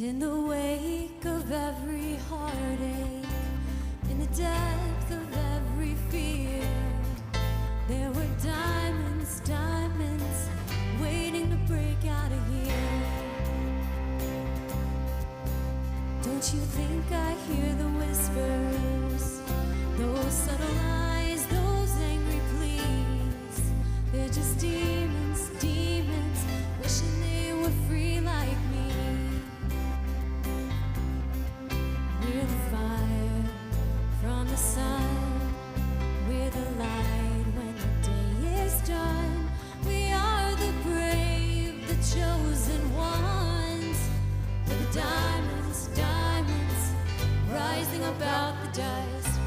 in the wake of every heartache, in the depth of every fear, there were diamonds, diamonds, waiting to break out of here. Don't you think I hear the whispers, those subtle lies, those angry pleas? They're just demons, demons, wishing they were free like me. We're the fire from the sun, we're the light when the day is done. We are the brave, the chosen ones. We're the diamonds, diamonds, rising up out the dust.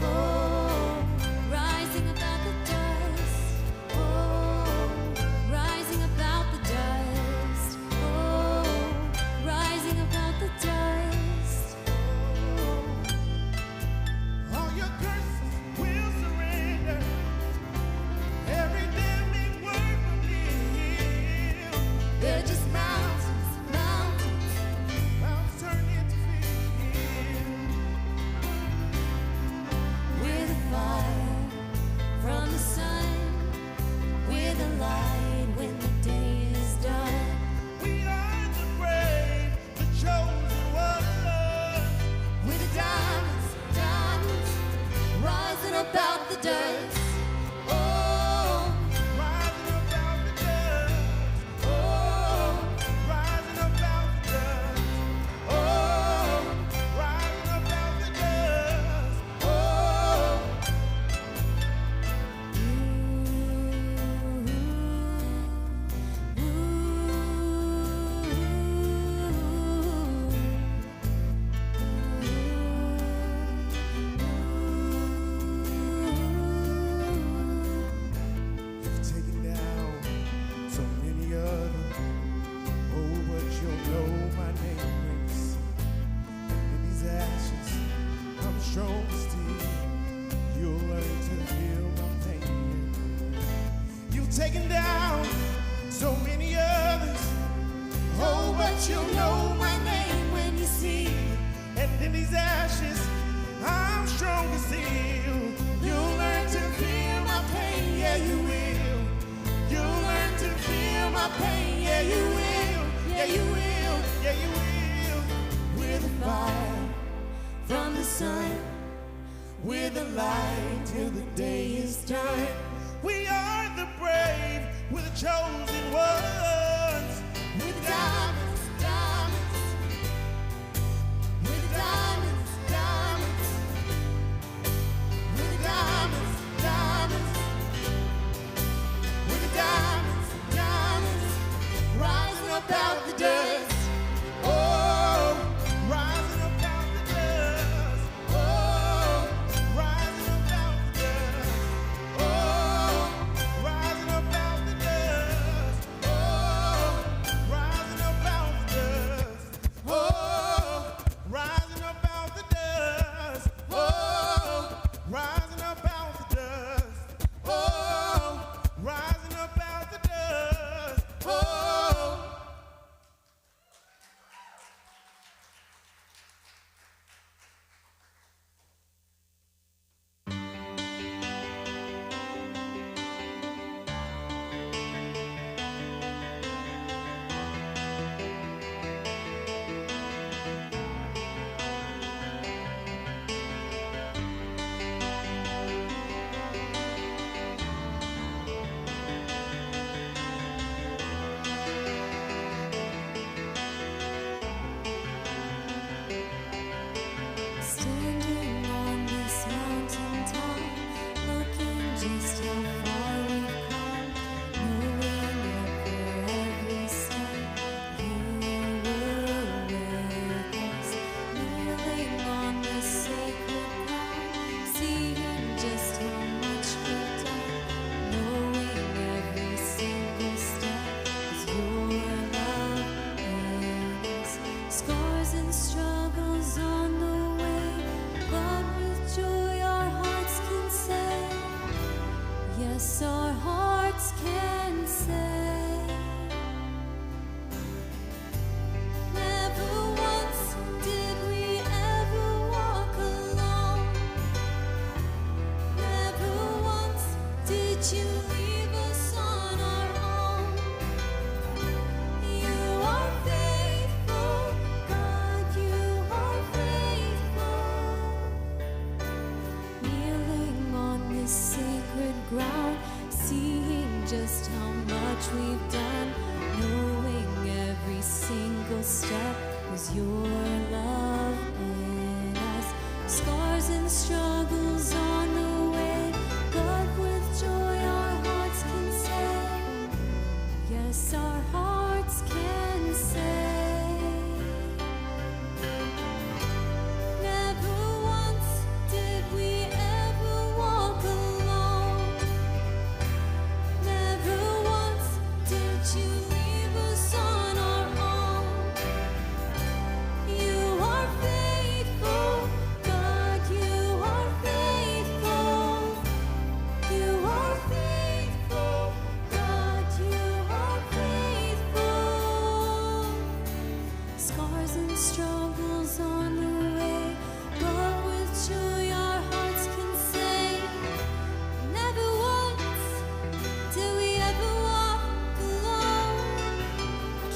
Oh, rising up out the dust. Oh, rising up out the dust. Oh, rising up out the dust. All your curses will surrender. Every damning word will live. They're just mountains, mountains. Clouds turn into field. We're the fire from the sun. We're the light when the day is done. We are the brave, the chosen ones. We're the diamonds, diamonds, rising up out the dust. Oh, Rising up out the dust. oh, Rising up out the dust. oh, Rising up out the dust. oh. You've taken down so many others. Oh, but you'll know my name rings. And in these ashes, I'm strong still. You'll learn to feel my pain. You've taken down so many others. Oh, but you'll know my name when you see. And in these ashes, I'm stronger still. You'll learn to feel my pain, yeah you will. You'll learn to feel my pain, yeah you will. Yeah you will, yeah you will. We're the fire From the sun, we're the light till the day is done. We are the brave, we're the chosen ones. we're the diamonds, diamonds. We're the diamonds, diamonds. We're the diamonds, diamonds. We're the diamonds, diamonds, rising up out the dust. Oh, rising up out the dust. Oh, Rising up out the dust. oh, Rising up out the dust. ground, seeing just how much we've done, knowing every single step was your love in us. Scars and struggles on the way, but with joy our hearts can say, yes, our hearts can say. Never once did we ever walk alone. Never once did you leave us on our own. You are faithful, God, you are faithful. You are faithful, God, you are faithful. Scars and struggles on the way, but with joy our hearts can say, never once did we ever walk alone.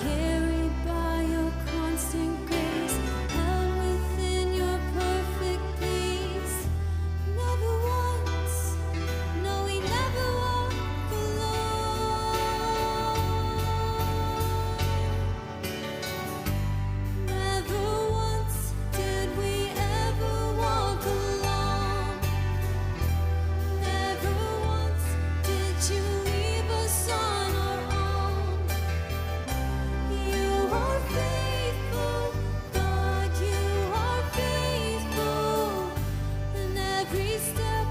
Carried by your constant grace, held within your perfect peace. Never once, no, we never walk alone. Never once did we ever walk alone. Never once did you leave us on our own. You are faithful, God, you are faithful. In every step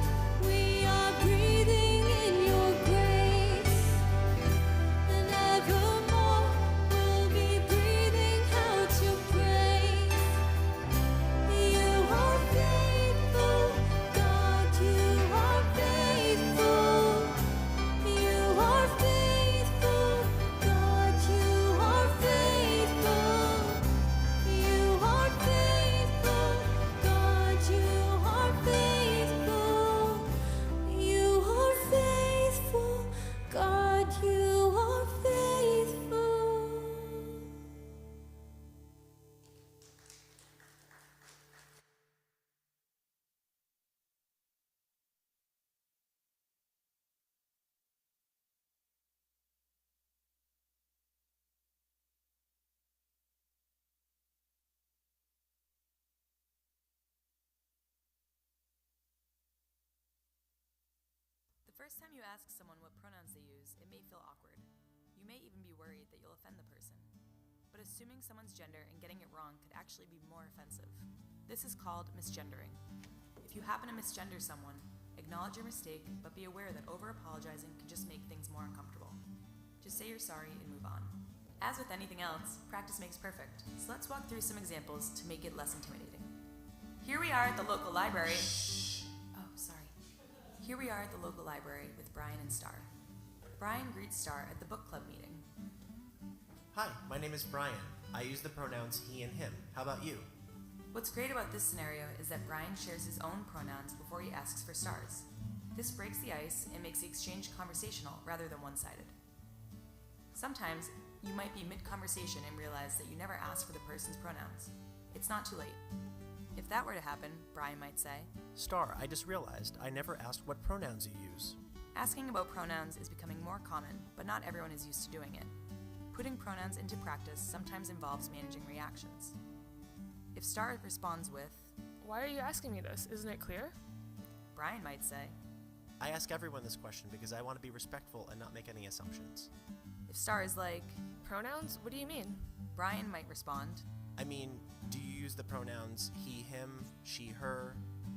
we are breathing in your grace. And evermore we'll be breathing out your praise. You are faithful, God, you are faithful. You are faithful, God, you are faithful. You are faithful, God, you are faithful. You are faithful, God, you are faithful. The first time you ask someone what pronouns they use, it may feel awkward. You may even be worried that you'll offend the person. But assuming someone's gender and getting it wrong could actually be more offensive. This is called misgendering. If you happen to misgender someone, acknowledge your mistake, but be aware that over-apologizing can just make things more uncomfortable. Just say you're sorry and move on. As with anything else, practice makes perfect, so let's walk through some examples to make it less intimidating. Here we are at the local library. Oh, sorry. Here we are at the local library with Brian and Star. Brian greets Star at the book club meeting. Hi, my name is Brian. I use the pronouns he and him. How about you? What's great about this scenario is that Brian shares his own pronouns before he asks for Star's. This breaks the ice and makes the exchange conversational rather than one-sided. Sometimes, you might be mid-conversation and realize that you never asked for the person's pronouns. It's not too late. If that were to happen, Brian might say, Star, I just realized I never asked what pronouns you use. asking about pronouns is becoming more common, but not everyone is used to doing it. Putting pronouns into practice sometimes involves managing reactions. If Star responds with, Why are you asking me this? Isn't it clear? Brian might say, I ask everyone this question because I want to be respectful and not make any assumptions. If Star is like, Pronouns? What do you mean? Brian might respond, I mean, do you use the pronouns he, him, she, her,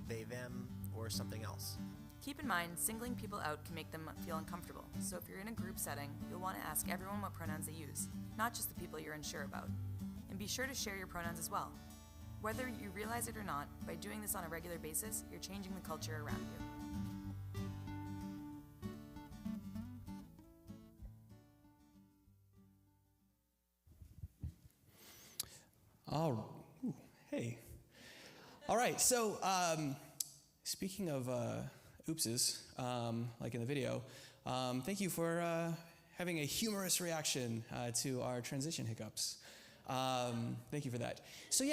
they, them, or something else? Keep in mind, singling people out can make them feel uncomfortable, so if you're in a group setting, you'll want to ask everyone what pronouns they use, not just the people you're unsure about. And be sure to share your pronouns as well. Whether you realize it or not, by doing this on a regular basis, you're changing the culture around you. Hey. All right, so speaking of oopses, like in the video, thank you for having a humorous reaction to our transition hiccups. Thank you for that. So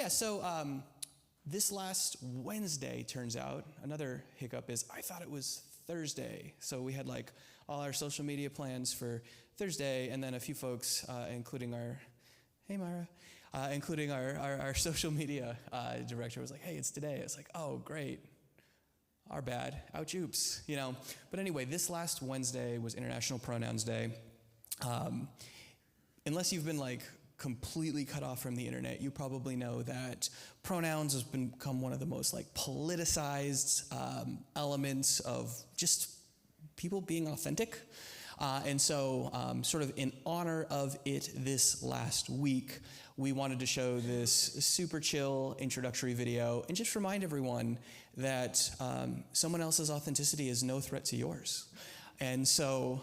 This last Wednesday, turns out, another hiccup is I thought it was Thursday. So we had like all our social media plans for Thursday, and then a few folks, including our, hey Myra, including our social media director was like, hey, it's today. It's like, oh, great. Our bad. Ouch, oops. But anyway, this last Wednesday was International Pronouns Day. Unless you've been like completely cut off from the internet, you probably know that pronouns has become one of the most like politicized elements of just people being authentic. And so sort of in honor of it this last week, we wanted to show this super chill introductory video and just remind everyone that someone else's authenticity is no threat to yours. And so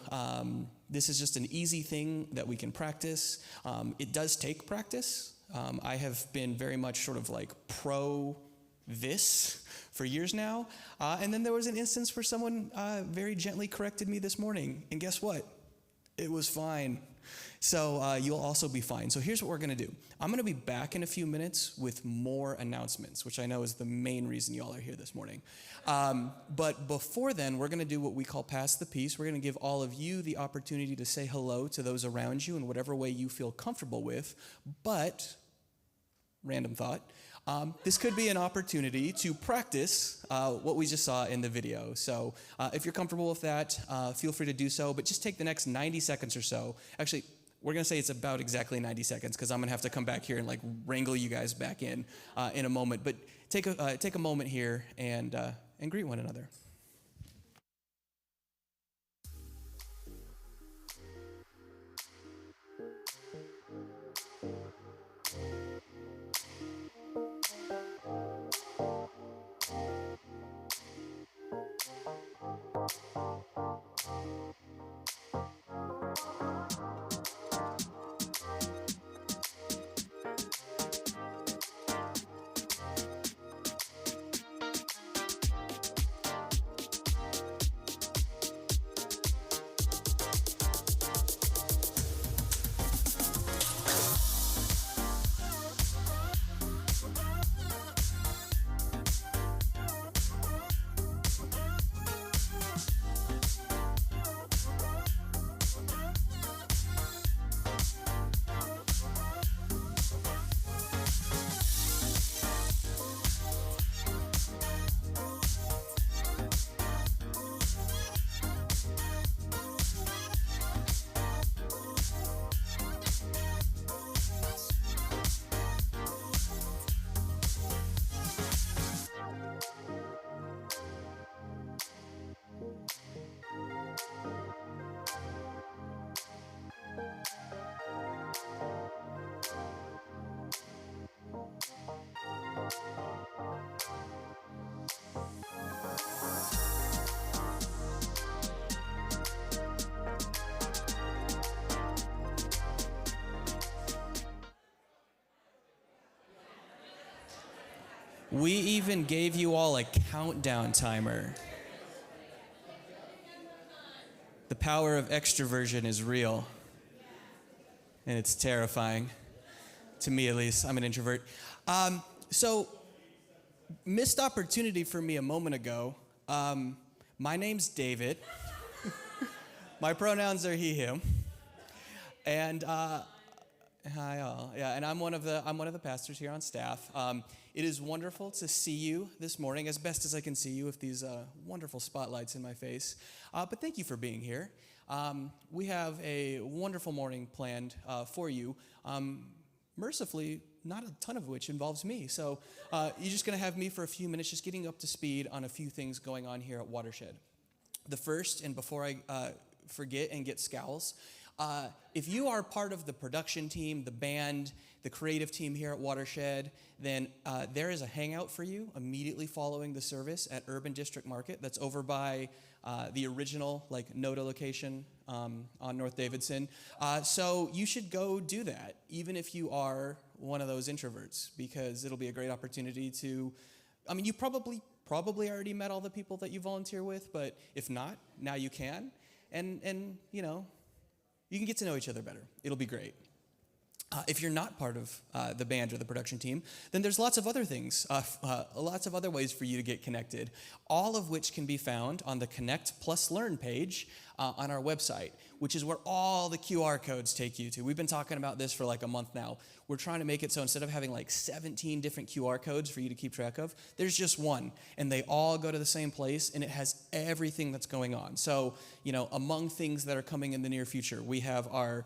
this is just an easy thing that we can practice. It does take practice. I have been very much sort of like pro this for years now. And then there was an instance where someone very gently corrected me this morning. And guess what? It was fine. So you'll also be fine. So here's what we're going to do. I'm going to be back in a few minutes with more announcements, which I know is the main reason y'all are here this morning. But before then, we're going to do what we call Pass the Peace. We're going to give all of you the opportunity to say hello to those around you in whatever way you feel comfortable with. But, random thought, this could be an opportunity to practice what we just saw in the video. So if you're comfortable with that, feel free to do so, but just take the next 90 seconds or so. Actually, we're going to say it's about exactly 90 seconds because I'm going to have to come back here and like wrangle you guys back in a moment. But take a moment here and greet one another. We even gave you all a countdown timer. The power of extroversion is real. And it's terrifying. To me, at least. I'm an introvert. So, missed opportunity for me a moment ago. My name's David. My pronouns are he, him. And hi all. Yeah, and I'm one of the pastors here on staff. It is wonderful to see you this morning, as best as I can see you with these wonderful spotlights in my face. But thank you for being here. We have a wonderful morning planned for you. Mercifully, not a ton of which involves me. So you're just going to have me for a few minutes, just getting up to speed on a few things going on here at Watershed. The first, and before I forget and get scowls, if you are part of the production team, the band, the creative team here at Watershed, then there is a hangout for you immediately following the service at Urban District Market. That's over by the original NOTA location on North Davidson. So you should go do that, even if you are one of those introverts, because it'll be a great opportunity to, you probably already met all the people that you volunteer with, but if not, now you can. And you can get to know each other better. It'll be great. If you're not part of the band or the production team, then there's lots of other things, lots of other ways for you to get connected, all of which can be found on the Connect Plus Learn page on our website, which is where all the QR codes take you to. We've been talking about this for like a month now. We're trying to make it so instead of having like 17 different QR codes for you to keep track of, there's just one, and they all go to the same place, and it has everything that's going on. So, among things that are coming in the near future, we have our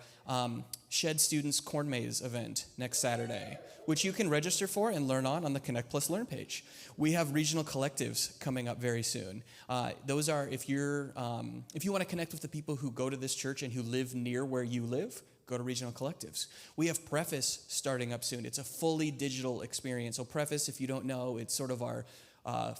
Shed Students Corn Maze event next Saturday, which you can register for and learn on the Connect Plus Learn page. We have regional collectives coming up very soon. Those are, if you want to connect with the people who go to this church and who live near where you live, go to regional collectives. We have Preface starting up soon. It's a fully digital experience. So Preface, if you don't know, it's sort of our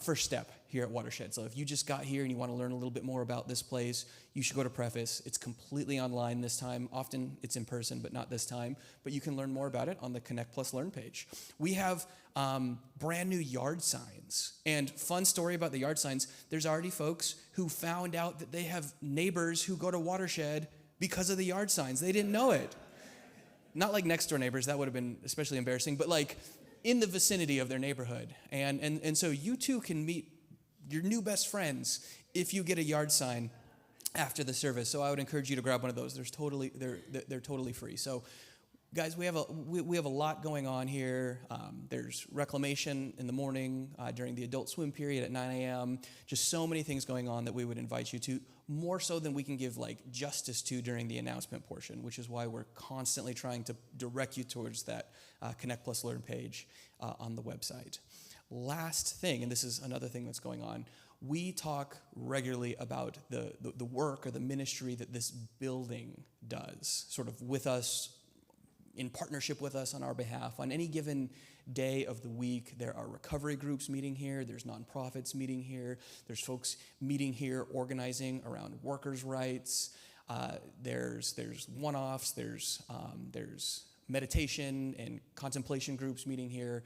first step here at Watershed. So if you just got here and you want to learn a little bit more about this place, you should go to Preface. It's completely online this time. Often it's in person, but not this time. But you can learn more about it on the Connect Plus Learn page. We have brand new yard signs. And fun story about the yard signs, there's already folks who found out that they have neighbors who go to Watershed because of the yard signs. They didn't know it. Not like next door neighbors, that would have been especially embarrassing, but like in the vicinity of their neighborhood. And so you too can meet your new best friends if you get a yard sign after the service. So I would encourage you to grab one of those. They're totally free. So guys, we have a lot going on here. There's reclamation in the morning during the adult swim period at 9 a.m. Just so many things going on that we would invite you to, more so than we can give like justice to during the announcement portion, which is why we're constantly trying to direct you towards that Connect Plus Learn page on the website. Last thing, and this is another thing that's going on, we talk regularly about the work or the ministry that this building does, sort of with us, in partnership with us on our behalf. On any given day of the week, there are recovery groups meeting here, there's nonprofits meeting here, there's folks meeting here organizing around workers' rights, there's one-offs, there's meditation and contemplation groups meeting here.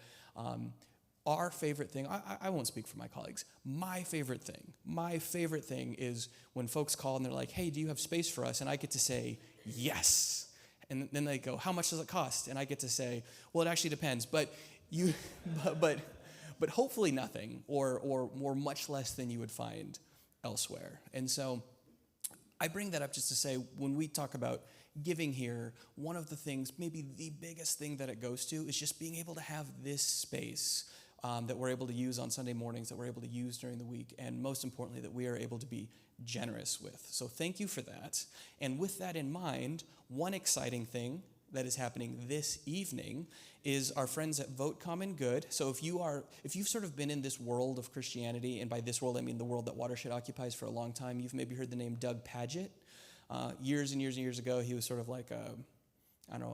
Our favorite thing, I won't speak for my colleagues, my favorite thing is when folks call and they're like, hey, do you have space for us? And I get to say, yes. And then they go, how much does it cost? And I get to say, well, it actually depends, but hopefully nothing, or much less than you would find elsewhere. And so I bring that up just to say, when we talk about giving here, one of the things, maybe the biggest thing that it goes to, is just being able to have this space that we're able to use on Sunday mornings, that we're able to use during the week, and most importantly, that we are able to be generous with. So thank you for that. And with that in mind, one exciting thing that is happening this evening is our friends at Vote Common Good. So if you've sort of been in this world of Christianity, and by this world I mean the world that Watershed occupies for a long time, you've maybe heard the name Doug Pagitt. Years and years and years ago, he was sort of like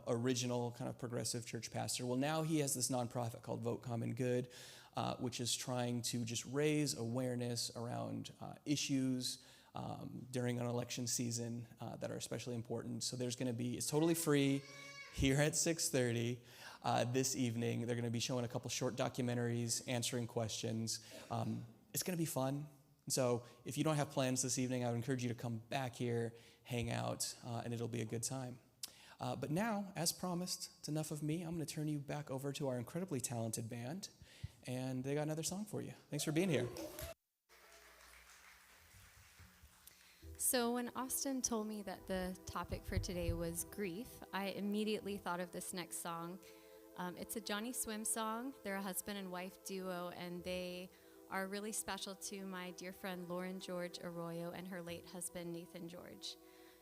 original kind of progressive church pastor. Well, now he has this nonprofit called Vote Common Good, which is trying to just raise awareness around issues during an election season that are especially important. So it's totally free here at 6:30 this evening. They're going to be showing a couple short documentaries, answering questions. It's going to be fun. So if you don't have plans this evening, I would encourage you to come back here, hang out, and it'll be a good time. But now, as promised, it's enough of me. I'm going to turn you back over to our incredibly talented band, and they got another song for you. Thanks for being here. So when Austin told me that the topic for today was grief, I immediately thought of this next song. It's a Johnny Swim song. They're a husband and wife duo, and they are really special to my dear friend Lauren George Arroyo and her late husband Nathan George.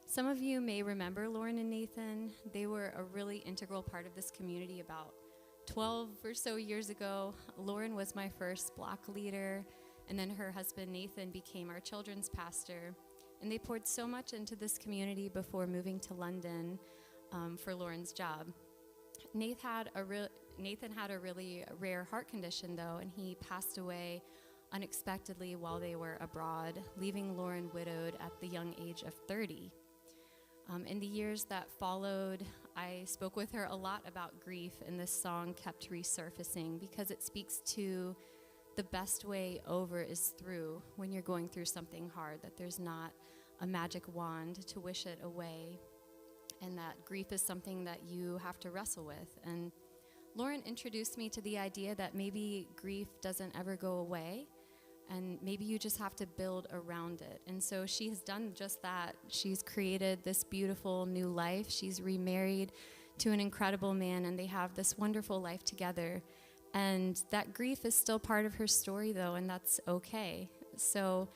Some of you may remember Lauren and Nathan. They were a really integral part of this community about 12 or so years ago. Lauren was my first block leader, and then her husband Nathan became our children's pastor. And they poured so much into this community before moving to London for Lauren's job. Nathan had a really rare heart condition, though, and he passed away unexpectedly while they were abroad, leaving Lauren widowed at the young age of 30. In the years that followed, I spoke with her a lot about grief, and this song kept resurfacing because it speaks to the best way over is through when you're going through something hard, that there's not a magic wand to wish it away. and that grief is something that you have to wrestle with. And Lauren introduced me to the idea that maybe grief doesn't ever go away, and maybe you just have to build around it. And so she has done just that. She's created this beautiful new life. She's remarried to an incredible man, and they have this wonderful life together. And that grief is still part of her story, though, and that's okay. So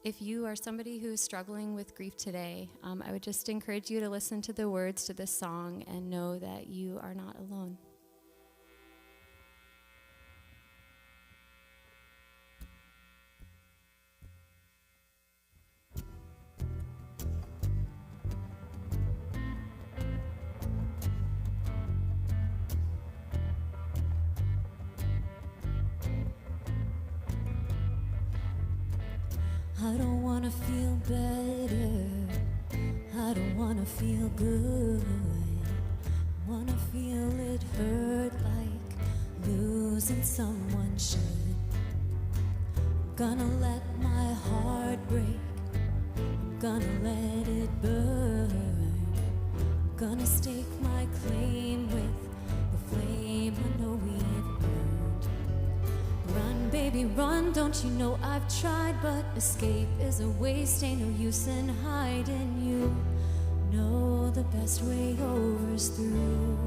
if you are somebody who is struggling with grief today, I would just encourage you to listen to the words to this song and know that you are not alone. I don't wanna feel better, I don't wanna feel good, wanna feel it hurt like losing someone should. I'm gonna let my heart break, I'm gonna let it burn, I'm gonna stake my claim with the flame I know we've burned. Run, baby, run, don't you know I've tried, but escape is a waste, ain't no use in hiding. You know the best way over's through.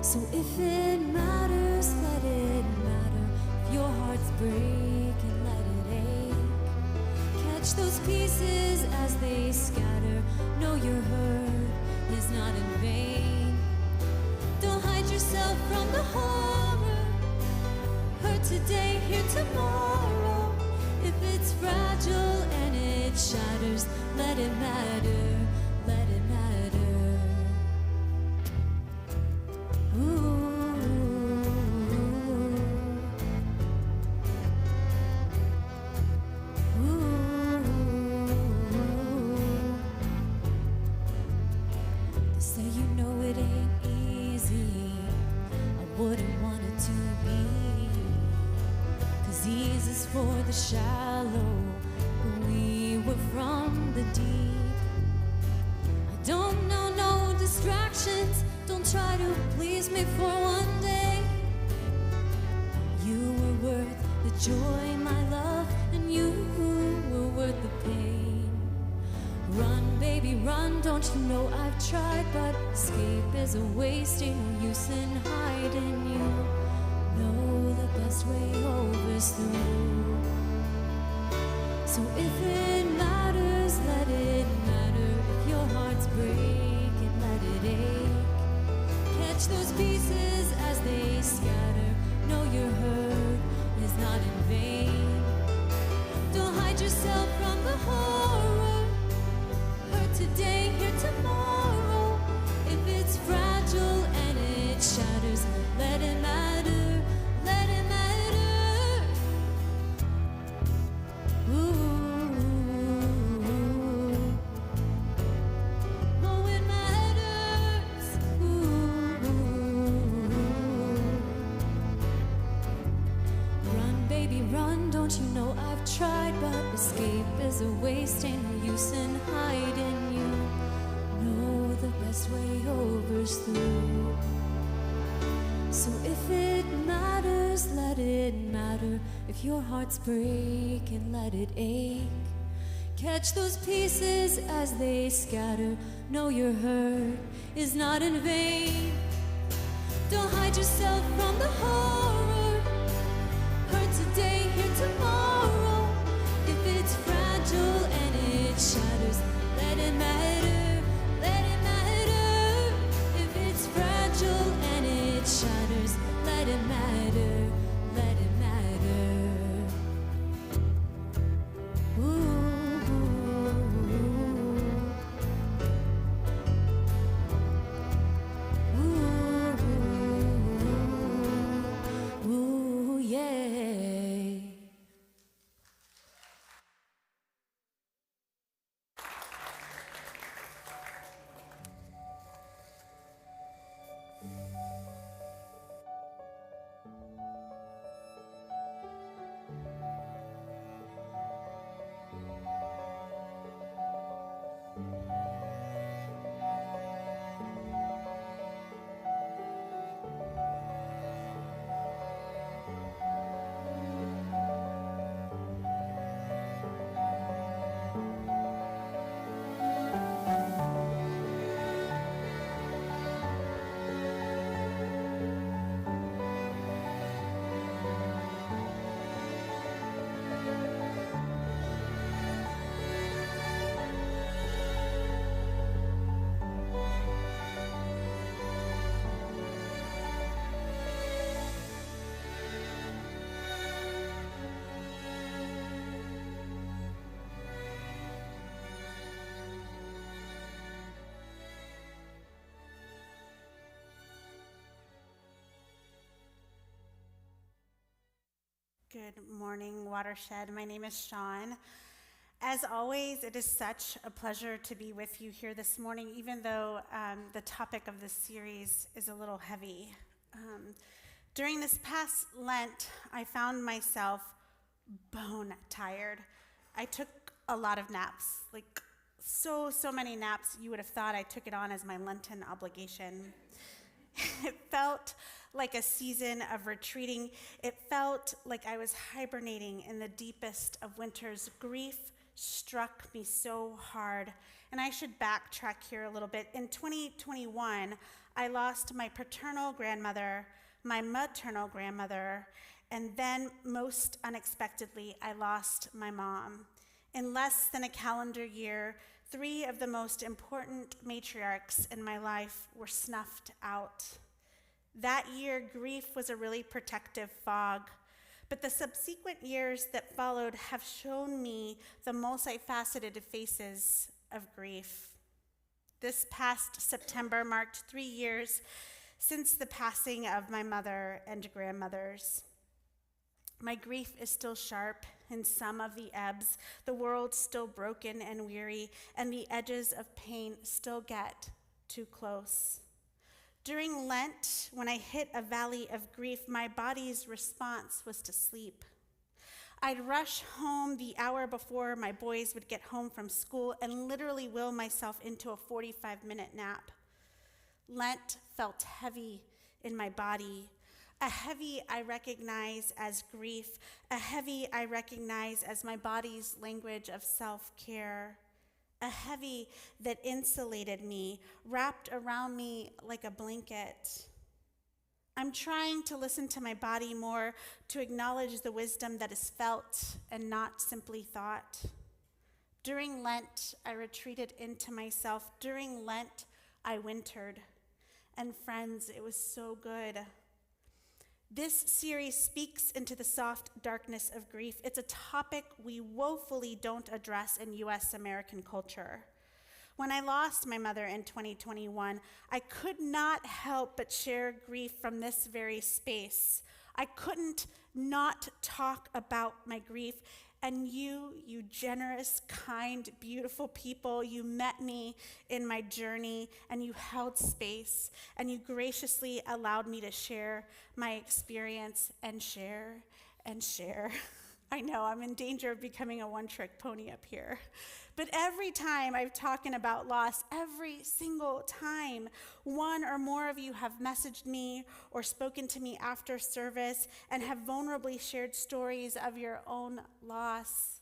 So if it matters, let it matter. If your heart's breaking, let it ache. Catch those pieces as they scatter. Know your hurt is not in vain. Don't hide yourself from the horror. Hurt today, here tomorrow. If it's fragile and it shatters, let it matter, let it matter. Ooh. Ooh. They say you know it ain't easy. I wouldn't want it to be. Ease is for the shallow, but we were from the deep. I don't know no distractions, don't try to please me for one day. You were worth the joy, my love, and you were worth the pain. Run, baby, run, don't you know I've tried, but escape is a waste, ain't no use in hiding. You know the best way over's through. So if it matters, let it matter. If your heart's breaking, let it ache. Catch those pieces as they scatter. Know your hurt is not in vain. Don't hide yourself from the horror. Hurt today, here tomorrow. If it's fragile and it shatters, let it matter. Let it matter. Ooh. Oh, it matters. Ooh. Run, baby, run. Don't you know I've tried, but escape is a waste. Ain't no use in hiding. You know the best way over's through. So if it matters, let it matter. If your heart's breaking, let it ache. Catch those pieces as they scatter. Know your hurt is not in vain. Don't hide yourself from the horror. Hurt today, here tomorrow. If it's fragile and it shatters, let it matter. Let it matter. If it's fragile and it shatters, let it matter, let it matter. Ooh. Ooh. Ooh, yeah. Good morning, Watershed. My name is Sean. As always, it is such a pleasure to be with you here this morning, even though the topic of this series is a little heavy. During this past Lent, I found myself bone tired. I took a lot of naps, like so many naps, you would have thought I took it on as my Lenten obligation. It felt like a season of retreating. It felt like I was hibernating in the deepest of winters. Grief struck me so hard. And I should backtrack here a little bit. In 2021, I lost my paternal grandmother, my maternal grandmother, and then most unexpectedly, I lost my mom. In less than a calendar year, 3 of the most important matriarchs in my life were snuffed out. That year, grief was a really protective fog, but the subsequent years that followed have shown me the multifaceted faces of grief. This past September marked 3 years since the passing of my mother and grandmothers. My grief is still sharp in some of the ebbs, the world still broken and weary, and the edges of pain still get too close. During Lent, when I hit a valley of grief, my body's response was to sleep. I'd rush home the hour before my boys would get home from school and literally will myself into a 45-minute nap. Lent felt heavy in my body. A heavy I recognize as grief, a heavy I recognize as my body's language of self-care, a heavy that insulated me, wrapped around me like a blanket. I'm trying to listen to my body more, to acknowledge the wisdom that is felt and not simply thought. During Lent, I retreated into myself. During Lent, I wintered. And friends, it was so good. This series speaks into the soft darkness of grief. It's a topic we woefully don't address in U.S. American culture. When I lost my mother in 2021, I could not help but share grief from this very space. I couldn't not talk about my grief. And you generous, kind, beautiful people, you met me in my journey and you held space and you graciously allowed me to share my experience and share and share. I know I'm in danger of becoming a one-trick pony up here. But every time I've talked about loss, every single time, one or more of you have messaged me or spoken to me after service and have vulnerably shared stories of your own loss.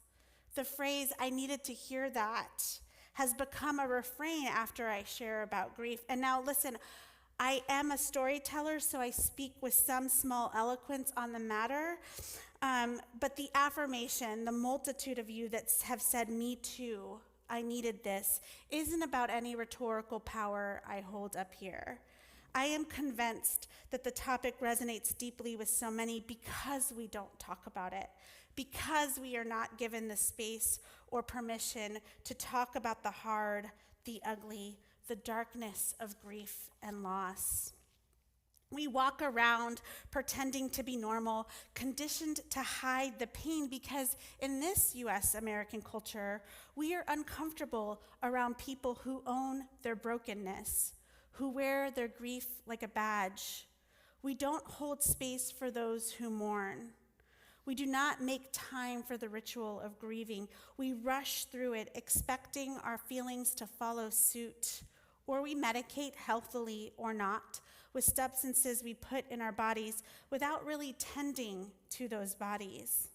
The phrase, "I needed to hear that," has become a refrain after I share about grief. And now listen, I am a storyteller, so I speak with some small eloquence on the matter. But the affirmation, the multitude of you that have said, "Me too, I needed this," isn't about any rhetorical power I hold up here. I am convinced that the topic resonates deeply with so many because we don't talk about it, because we are not given the space or permission to talk about the hard, the ugly, the darkness of grief and loss. We walk around pretending to be normal, conditioned to hide the pain because in this U.S. American culture, we are uncomfortable around people who own their brokenness, who wear their grief like a badge. We don't hold space for those who mourn. We do not make time for the ritual of grieving. We rush through it, expecting our feelings to follow suit, or we medicate healthily or not with substances we put in our bodies without really tending to those bodies.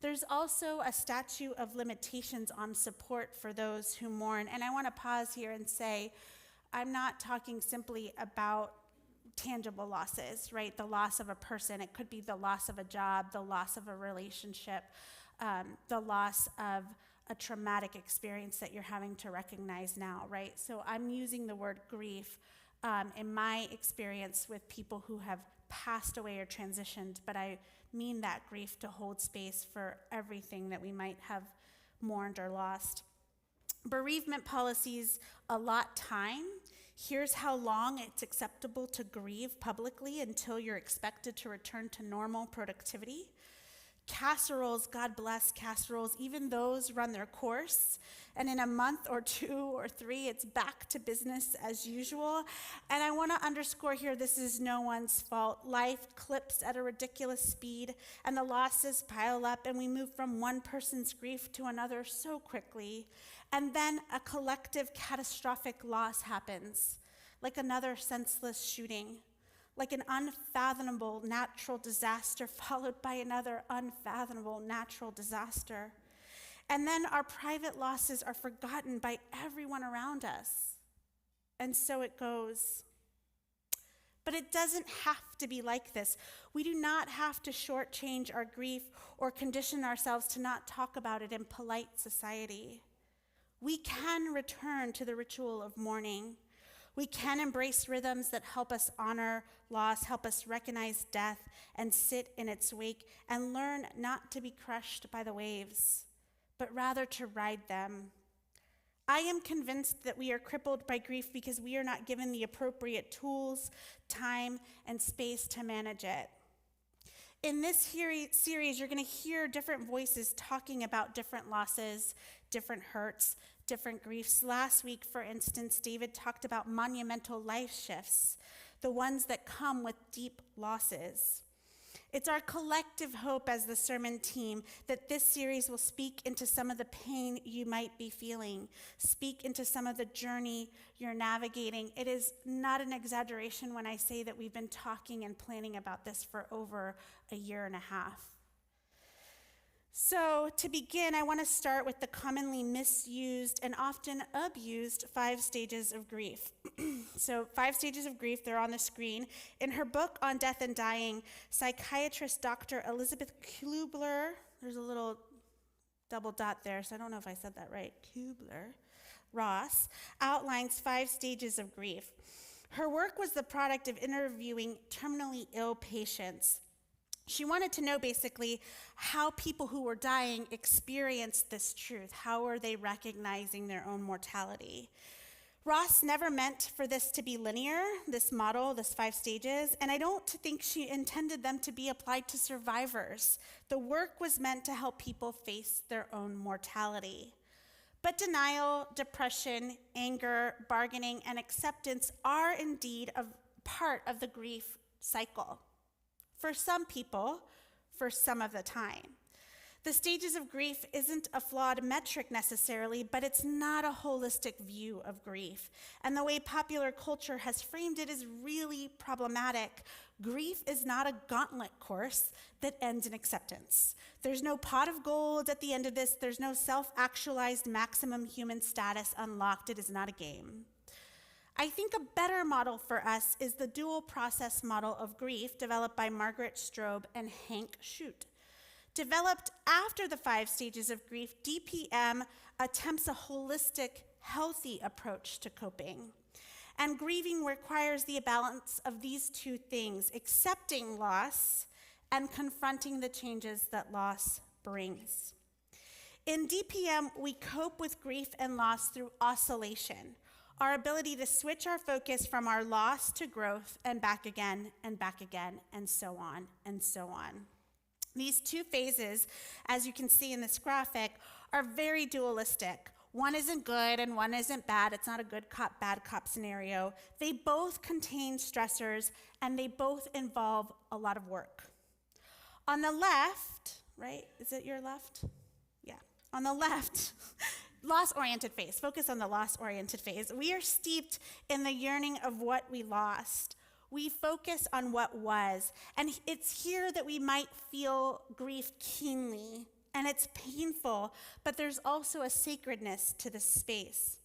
There's also a statute of limitations on support for those who mourn. And I want to pause here and say, I'm not talking simply about tangible losses, right? The loss of a person. It could be the loss of a job, the loss of a relationship, the loss of a traumatic experience that you're having to recognize now, right? So I'm using the word grief in my experience with people who have passed away or transitioned, but I mean that grief to hold space for everything that we might have mourned or lost. Bereavement policies allot time, Here's how long it's acceptable to grieve publicly until you're expected to return to normal productivity. Casseroles, God bless casseroles, even those run their course. And in a month or 2 or 3, it's back to business as usual. And I want to underscore here, this is no one's fault. Life clips at a ridiculous speed, and the losses pile up, and we move from one person's grief to another so quickly. And then a collective catastrophic loss happens, like another senseless shooting, like an unfathomable natural disaster followed by another unfathomable natural disaster. And then our private losses are forgotten by everyone around us. And so it goes. But it doesn't have to be like this. We do not have to shortchange our grief or condition ourselves to not talk about it in polite society. We can return to the ritual of mourning. We can embrace rhythms that help us honor loss, help us recognize death, and sit in its wake, and learn not to be crushed by the waves, but rather to ride them. I am convinced that we are crippled by grief because we are not given the appropriate tools, time, and space to manage it. In this series, you're going to hear different voices talking about different losses, different hurts, different griefs. Last week, for instance, David talked about monumental life shifts, the ones that come with deep losses. It's our collective hope as the sermon team that this series will speak into some of the pain you might be feeling, speak into some of the journey you're navigating. It is not an exaggeration when I say that we've been talking and planning about this for over a year and a half. So to begin, I want to start with the commonly misused and often abused 5 stages of grief. So 5 stages of grief, they're on the screen. In her book on death and dying, psychiatrist Dr. Elizabeth Kubler, there's a little double dot there, so I don't know if I said that right, Kubler-Ross, outlines 5 stages of grief. Her work was the product of interviewing terminally ill patients. She wanted to know basically how people who were dying experienced this truth. How are they recognizing their own mortality? Ross never meant for this to be linear, this model, this 5 stages, and I don't think she intended them to be applied to survivors. The work was meant to help people face their own mortality. But denial, depression, anger, bargaining, and acceptance are indeed a part of the grief cycle. For some people, for some of the time. The stages of grief isn't a flawed metric necessarily, but it's not a holistic view of grief. And the way popular culture has framed it is really problematic. Grief is not a gauntlet course that ends in acceptance. There's no pot of gold at the end of this. There's no self-actualized maximum human status unlocked. It is not a game. I think a better model for us is the dual process model of grief developed by Margaret Strobe and Hank Shute. Developed after the 5 stages of grief, DPM attempts a holistic, healthy approach to coping. And grieving requires the balance of these 2 things, accepting loss and confronting the changes that loss brings. In DPM, we cope with grief and loss through oscillation, our ability to switch our focus from our loss to growth and back again, and so on, and so on. These 2 phases, as you can see in this graphic, are very dualistic. One isn't good and one isn't bad. It's not a good cop, bad cop scenario. They both contain stressors and they both involve a lot of work. On the left, right? Is it your left? Yeah. On the left, loss-oriented phase. Focus on the loss-oriented phase. We are steeped in the yearning of what we lost. We focus on what was. And it's here that we might feel grief keenly. And it's painful, but there's also a sacredness to this space.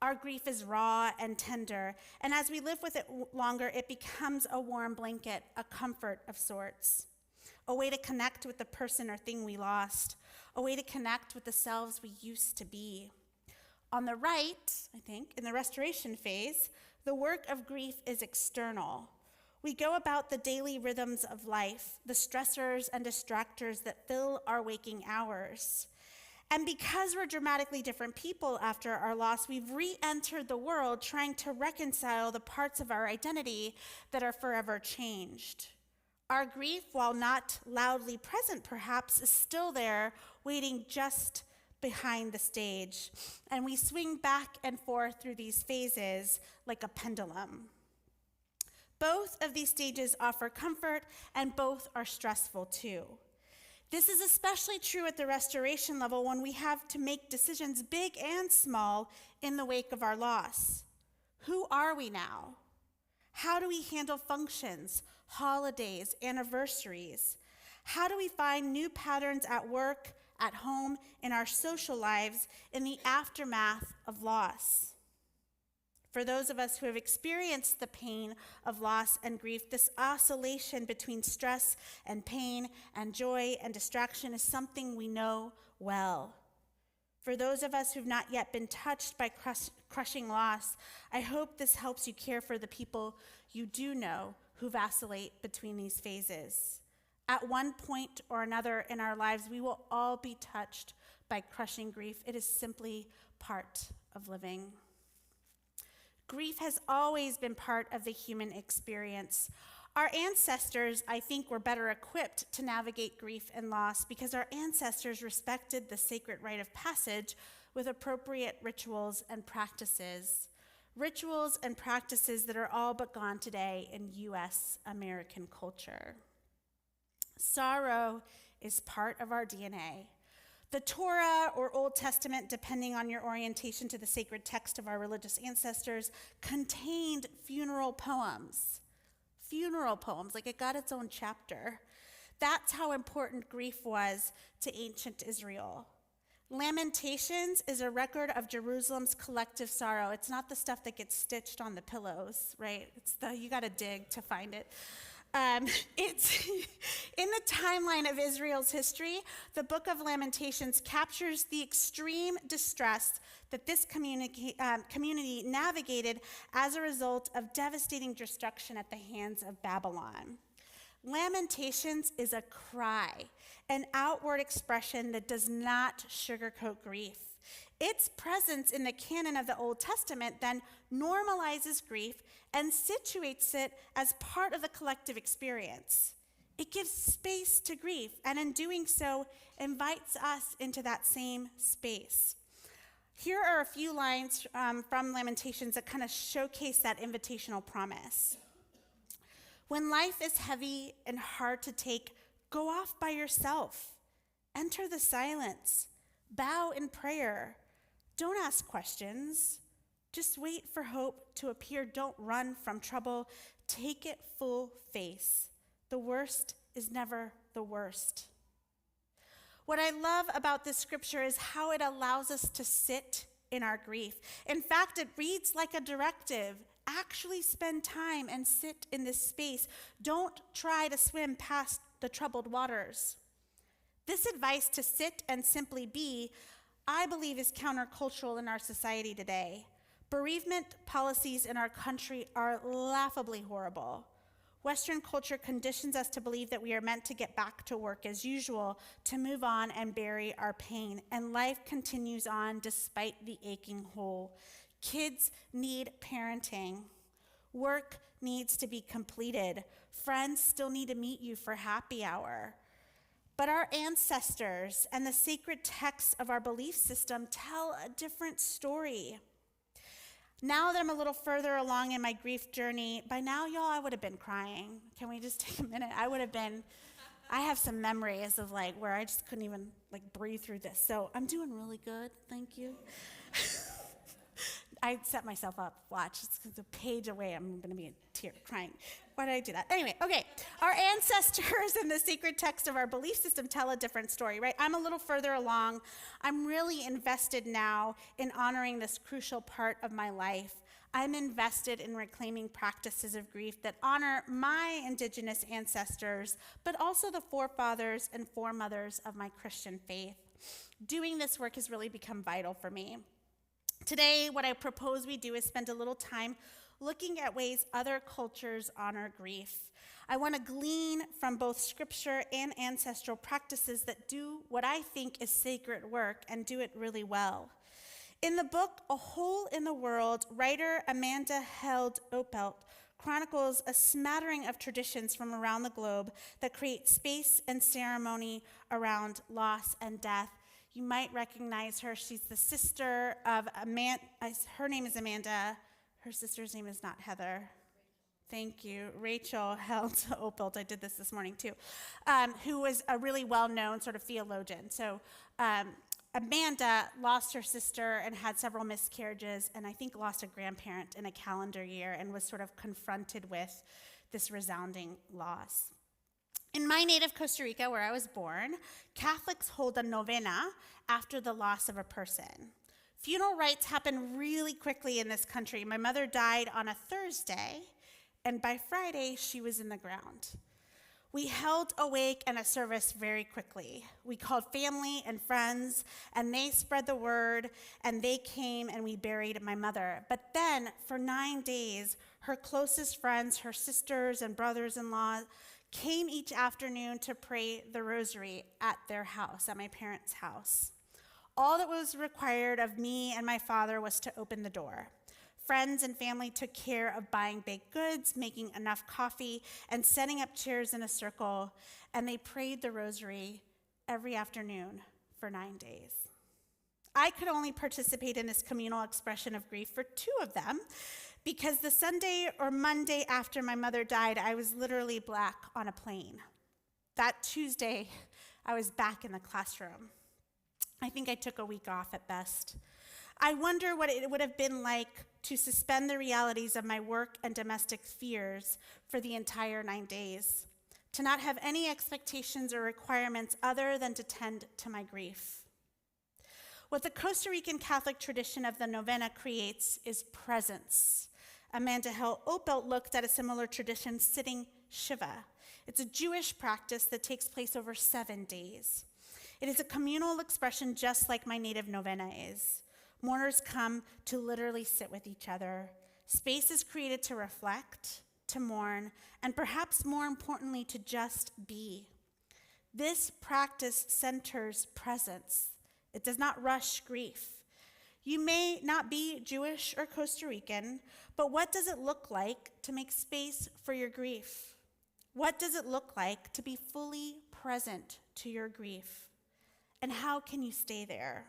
Our grief is raw and tender. And as we live with it longer, it becomes a warm blanket, a comfort of sorts. A way to connect with the person or thing we lost. A way to connect with the selves we used to be. On the right, I think, in the restoration phase, the work of grief is external. We go about the daily rhythms of life, the stressors and distractors that fill our waking hours. And because we're dramatically different people after our loss, we've re-entered the world trying to reconcile the parts of our identity that are forever changed. Our grief, while not loudly present perhaps, is still there, waiting just behind the stage. And we swing back and forth through these phases like a pendulum. Both of these stages offer comfort, and both are stressful too. This is especially true at the restoration level when we have to make decisions, big and small, in the wake of our loss. Who are we now? How do we handle functions, holidays, anniversaries? How do we find new patterns at work, at home, in our social lives, in the aftermath of loss? For those of us who have experienced the pain of loss and grief, this oscillation between stress and pain and joy and distraction is something we know well. For those of us who've not yet been touched by crushing loss, I hope this helps you care for the people you do know who vacillate between these phases. At one point or another in our lives, we will all be touched by crushing grief. It is simply part of living. Grief has always been part of the human experience. Our ancestors, I think, were better equipped to navigate grief and loss because our ancestors respected the sacred rite of passage with appropriate rituals and practices. Rituals and practices that are all but gone today in U.S. American culture. Sorrow is part of our DNA. The Torah or Old Testament, depending on your orientation to the sacred text of our religious ancestors, contained funeral poems. Funeral poems, like it got its own chapter. That's how important grief was to ancient Israel. Lamentations is a record of Jerusalem's collective sorrow. It's not the stuff that gets stitched on the pillows, right? You gotta dig to find it. It's in the timeline of Israel's history, the book of Lamentations captures the extreme distress that this community navigated as a result of devastating destruction at the hands of Babylon. Lamentations is a cry, an outward expression that does not sugarcoat grief. Its presence in the canon of the Old Testament then normalizes grief and situates it as part of the collective experience. It gives space to grief, and in doing so, invites us into that same space. Here are a few lines from Lamentations that kind of showcase that invitational promise. When life is heavy and hard to take, go off by yourself. Enter the silence. Bow in prayer. Don't ask questions. Just wait for hope to appear. Don't run from trouble. Take it full face. The worst is never the worst. What I love about this scripture is how it allows us to sit in our grief. In fact, it reads like a directive. Actually spend time and sit in this space. Don't try to swim past the troubled waters. This advice to sit and simply be, I believe, is countercultural in our society today. Bereavement policies in our country are laughably horrible. Western culture conditions us to believe that we are meant to get back to work as usual, to move on and bury our pain, and life continues on despite the aching hole. Kids need parenting. Work needs to be completed. Friends still need to meet you for happy hour. But our ancestors and the sacred texts of our belief system tell a different story. Now that I'm a little further along in my grief journey, by now, y'all, I would have been crying. Can we just take a minute? I have some memories of where I just couldn't even breathe through this. So I'm doing really good, thank you. I set myself up. Watch, it's a page away. I'm going to be in tears, crying. Why did I do that? Anyway, okay. Our ancestors and the sacred text of our belief system tell a different story, right? I'm a little further along. I'm really invested now in honoring this crucial part of my life. I'm invested in reclaiming practices of grief that honor my indigenous ancestors, but also the forefathers and foremothers of my Christian faith. Doing this work has really become vital for me. Today, what I propose we do is spend a little time looking at ways other cultures honor grief. I want to glean from both scripture and ancestral practices that do what I think is sacred work and do it really well. In the book, A Hole in the World, writer Amanda Held Opelt chronicles a smattering of traditions from around the globe that create space and ceremony around loss and death. You might recognize her. She's the sister of Amanda. Her name is Amanda. Her sister's name is not Heather. Thank you. Rachel Held Opelt, I did this morning too, who was a really well-known sort of theologian. So Amanda lost her sister and had several miscarriages, and I think lost a grandparent in a calendar year and was sort of confronted with this resounding loss. In my native Costa Rica, where I was born, Catholics hold a novena after the loss of a person. Funeral rites happen really quickly in this country. My mother died on a Thursday, and by Friday, she was in the ground. We held a wake and a service very quickly. We called family and friends, and they spread the word, and they came, and we buried my mother. But then, for 9 days, her closest friends, her sisters and brothers-in-law, came each afternoon to pray the rosary at their house, at my parents' house. All that was required of me and my father was to open the door. Friends and family took care of buying baked goods, making enough coffee, and setting up chairs in a circle, and they prayed the rosary every afternoon for 9 days. I could only participate in this communal expression of grief for 2 of them, because the Sunday or Monday after my mother died, I was literally black on a plane. That Tuesday, I was back in the classroom. I think I took a week off at best. I wonder what it would have been like to suspend the realities of my work and domestic fears for the entire 9 days, to not have any expectations or requirements other than to tend to my grief. What the Costa Rican Catholic tradition of the novena creates is presence. Amanda Held Opelt looked at a similar tradition, sitting Shiva. It's a Jewish practice that takes place over 7 days. It is a communal expression just like my native novena is. Mourners come to literally sit with each other. Space is created to reflect, to mourn, and perhaps more importantly, to just be. This practice centers presence. It does not rush grief. You may not be Jewish or Costa Rican, but what does it look like to make space for your grief? What does it look like to be fully present to your grief? And how can you stay there?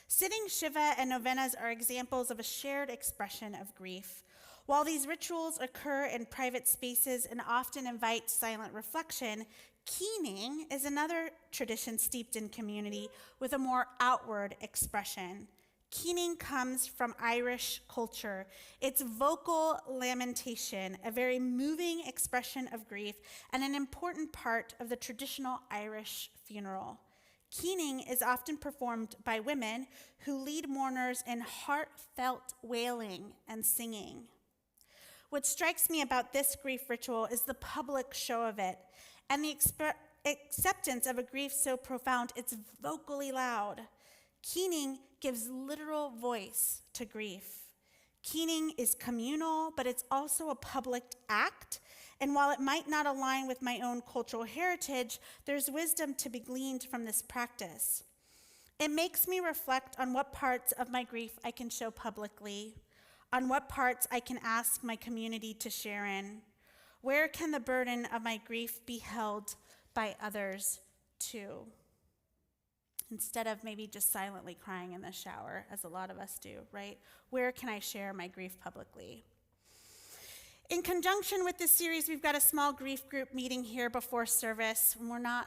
Sitting Shiva and novenas are examples of a shared expression of grief. While these rituals occur in private spaces and often invite silent reflection, keening is another tradition steeped in community with a more outward expression. Keening comes from Irish culture. It's vocal lamentation, a very moving expression of grief, and an important part of the traditional Irish funeral. Keening is often performed by women who lead mourners in heartfelt wailing and singing. What strikes me about this grief ritual is the public show of it and the acceptance of a grief so profound it's vocally loud. Keening gives literal voice to grief. Keening is communal, but it's also a public act. And while it might not align with my own cultural heritage, there's wisdom to be gleaned from this practice. It makes me reflect on what parts of my grief I can show publicly, on what parts I can ask my community to share in. Where can the burden of my grief be held by others too? Instead of maybe just silently crying in the shower, as a lot of us do, right? Where can I share my grief publicly? In conjunction with this series, we've got a small grief group meeting here before service. We're not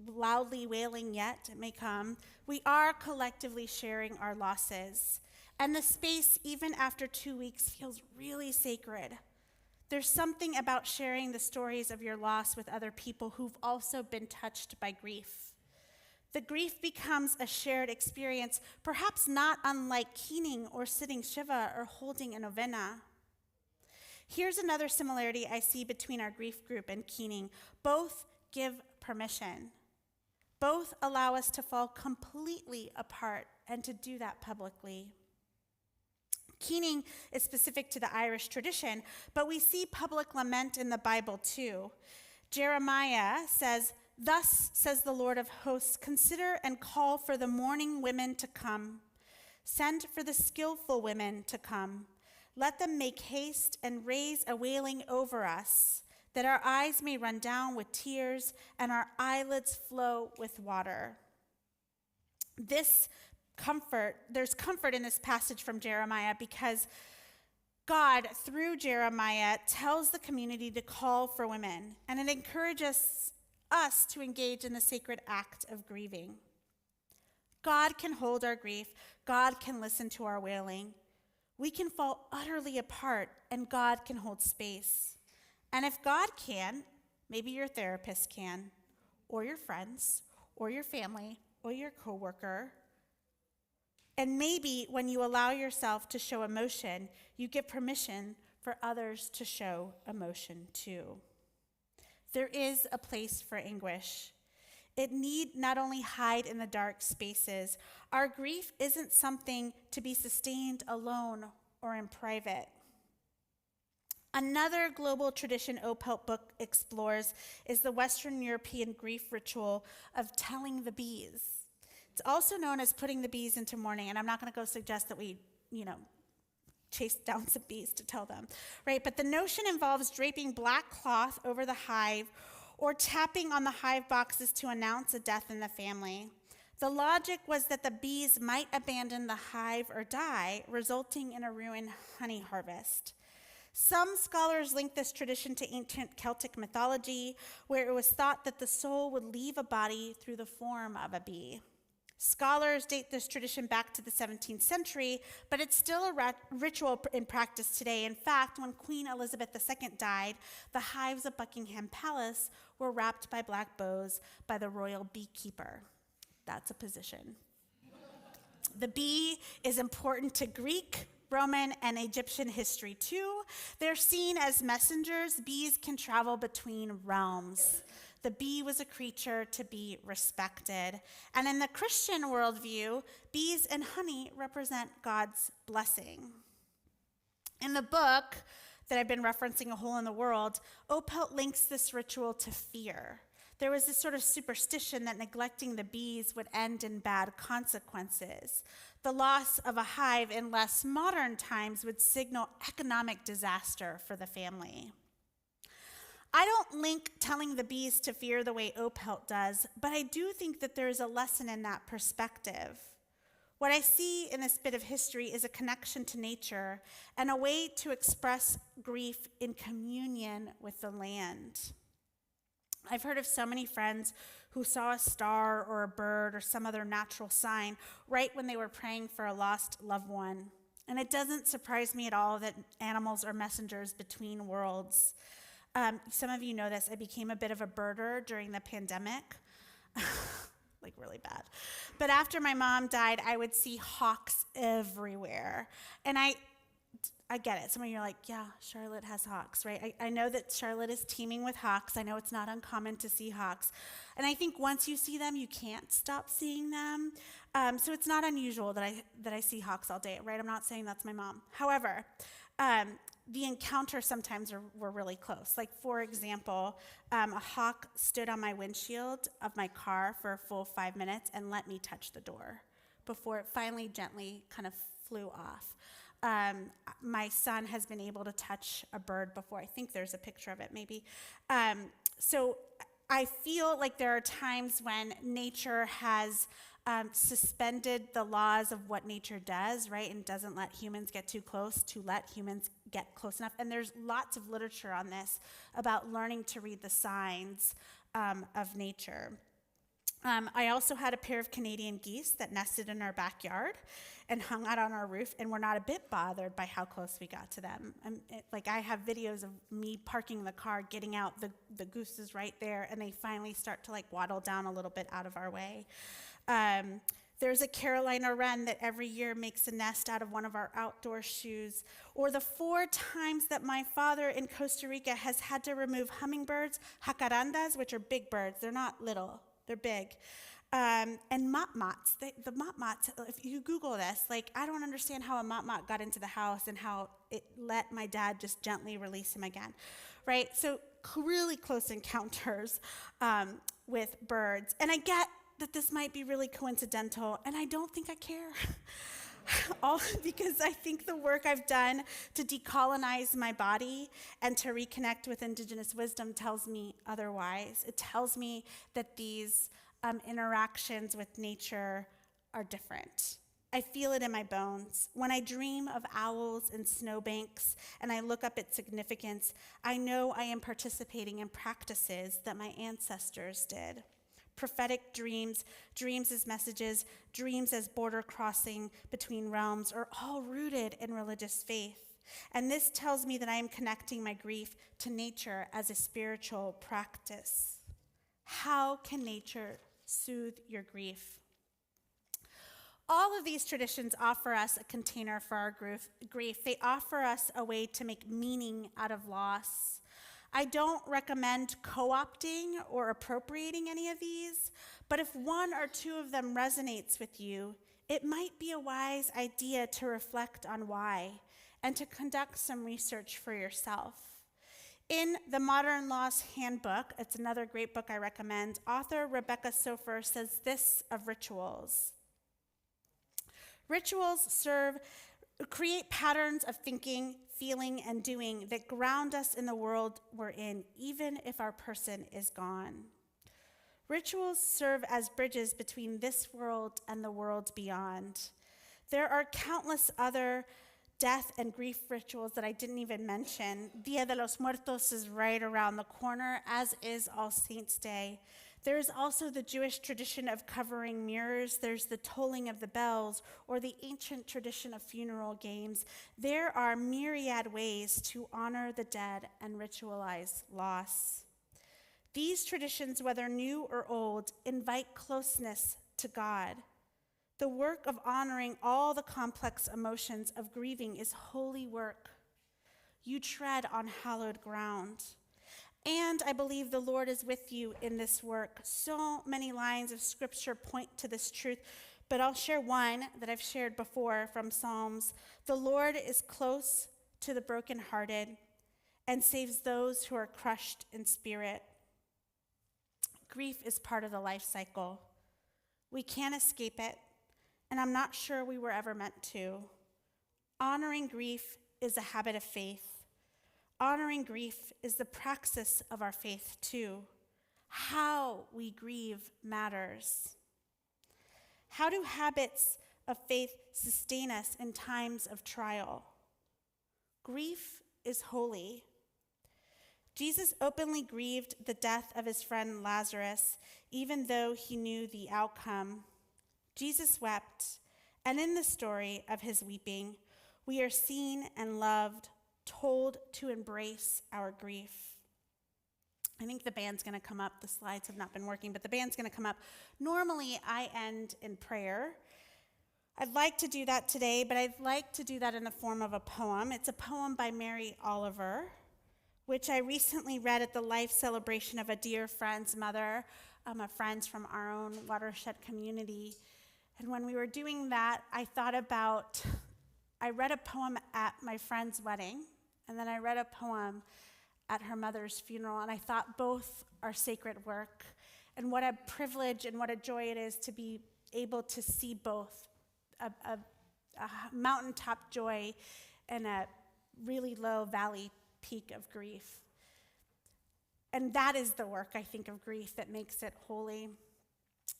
loudly wailing yet, it may come. We are collectively sharing our losses. And the space, even after 2 weeks, feels really sacred. There's something about sharing the stories of your loss with other people who've also been touched by grief. The grief becomes a shared experience, perhaps not unlike keening or sitting Shiva or holding a novena. Here's another similarity I see between our grief group and keening. Both give permission. Both allow us to fall completely apart and to do that publicly. Keening is specific to the Irish tradition, but we see public lament in the Bible too. Jeremiah says, "Thus says the Lord of hosts, consider and call for the mourning women to come. Send for the skillful women to come. Let them make haste and raise a wailing over us, that our eyes may run down with tears and our eyelids flow with water." There's comfort in this passage from Jeremiah because God, through Jeremiah, tells the community to call for women, and it encourages us to engage in the sacred act of grieving. God can hold our grief. God can listen to our wailing. We can fall utterly apart, and God can hold space. And if God can, maybe your therapist can, or your friends, or your family, or your coworker. And maybe when you allow yourself to show emotion, you give permission for others to show emotion too. There is a place for anguish. It need not only hide in the dark spaces. Our grief isn't something to be sustained alone or in private. Another global tradition Opelt book explores is the Western European grief ritual of telling the bees. It's also known as putting the bees into mourning, and I'm not going to go suggest that we, chase down some bees to tell them, right? But the notion involves draping black cloth over the hive or tapping on the hive boxes to announce a death in the family. The logic was that the bees might abandon the hive or die, resulting in a ruined honey harvest. Some scholars link this tradition to ancient Celtic mythology, where it was thought that the soul would leave a body through the form of a bee. Scholars date this tradition back to the 17th century, but it's still a ritual in practice today. In fact, when Queen Elizabeth II died, the hives of Buckingham Palace were wrapped by black bows by the royal beekeeper. That's a position. The bee is important to Greek, Roman, and Egyptian history too. They're seen as messengers. Bees can travel between realms. The bee was a creature to be respected. And in the Christian worldview, bees and honey represent God's blessing. In the book that I've been referencing, A Hole in the World, Opelt links this ritual to fear. There was this sort of superstition that neglecting the bees would end in bad consequences. The loss of a hive in less modern times would signal economic disaster for the family. I don't link telling the bees to fear the way Opelt does, but I do think that there is a lesson in that perspective. What I see in this bit of history is a connection to nature and a way to express grief in communion with the land. I've heard of so many friends who saw a star or a bird or some other natural sign right when they were praying for a lost loved one. And it doesn't surprise me at all that animals are messengers between worlds. Some of you know this. I became a bit of a birder during the pandemic, like really bad. But after my mom died, I would see hawks everywhere. And I get it. Some of you are like, yeah, Charlotte has hawks, right? I know that Charlotte is teeming with hawks. I know it's not uncommon to see hawks. And I think once you see them, you can't stop seeing them. So it's not unusual that I see hawks all day, right? I'm not saying that's my mom. However, the encounters sometimes were really close. Like, for example, a hawk stood on my windshield of my car for a full 5 minutes and let me touch the door before it finally gently kind of flew off. My son has been able to touch a bird before. I think there's a picture of it, maybe. So I feel like there are times when nature has suspended the laws of what nature does, right, and doesn't let humans get too close to let humans get close enough. And there's lots of literature on this about learning to read the signs of nature. I also had a pair of Canadian geese that nested in our backyard and hung out on our roof, and we're not a bit bothered by how close we got to them. I have videos of me parking the car, getting out, the goose is right there, and they finally start to waddle down a little bit out of our way. There's a Carolina wren that every year makes a nest out of one of our outdoor shoes. Or the 4 times that my father in Costa Rica has had to remove hummingbirds, jacarandas, which are big birds. They're not little, they're big. and mop-mots. The mop-mots, if you Google this, like, I don't understand how a mop-mot got into the house and how it let my dad just gently release him again, right? So really close encounters with birds. And I get that this might be really coincidental, and I don't think I care. All because I think the work I've done to decolonize my body and to reconnect with indigenous wisdom tells me otherwise. It tells me that these interactions with nature are different. I feel it in my bones. When I dream of owls and snowbanks and I look up its significance, I know I am participating in practices that my ancestors did. Prophetic dreams, dreams as messages, dreams as border crossing between realms are all rooted in religious faith. And this tells me that I am connecting my grief to nature as a spiritual practice. How can nature soothe your grief? All of these traditions offer us a container for our grief. They offer us a way to make meaning out of loss. I don't recommend co-opting or appropriating any of these, but if one or two of them resonates with you, it might be a wise idea to reflect on why and to conduct some research for yourself. In the Modern Loss Handbook, it's another great book I recommend, author Rebecca Sofer says this of rituals. Rituals create patterns of thinking, feeling, and doing that ground us in the world we're in, even if our person is gone. Rituals serve as bridges between this world and the world beyond. There are countless other death and grief rituals that I didn't even mention. Dia de los Muertos is right around the corner, as is All Saints' Day. There is also the Jewish tradition of covering mirrors. There's the tolling of the bells, or the ancient tradition of funeral games. There are myriad ways to honor the dead and ritualize loss. These traditions, whether new or old, invite closeness to God. The work of honoring all the complex emotions of grieving is holy work. You tread on hallowed ground. And I believe the Lord is with you in this work. So many lines of scripture point to this truth, but I'll share one that I've shared before from Psalms. The Lord is close to the brokenhearted and saves those who are crushed in spirit. Grief is part of the life cycle. We can't escape it, and I'm not sure we were ever meant to. Honoring grief is a habit of faith. Honoring grief is the praxis of our faith, too. How we grieve matters. How do habits of faith sustain us in times of trial? Grief is holy. Jesus openly grieved the death of his friend Lazarus, even though he knew the outcome. Jesus wept, and in the story of his weeping, we are seen and loved, told to embrace our grief. I think the band's going to come up. The slides have not been working, but the band's going to come up. Normally, I end in prayer. I'd like to do that today, but I'd like to do that in the form of a poem. It's a poem by Mary Oliver, which I recently read at the life celebration of a dear friend's mother, a friend from our own Watershed community. And when we were doing that, I read a poem at my friend's wedding, and then I read a poem at her mother's funeral, and I thought both are sacred work. And what a privilege and what a joy it is to be able to see both, a mountaintop joy and a really low valley peak of grief. And that is the work, I think, of grief that makes it holy.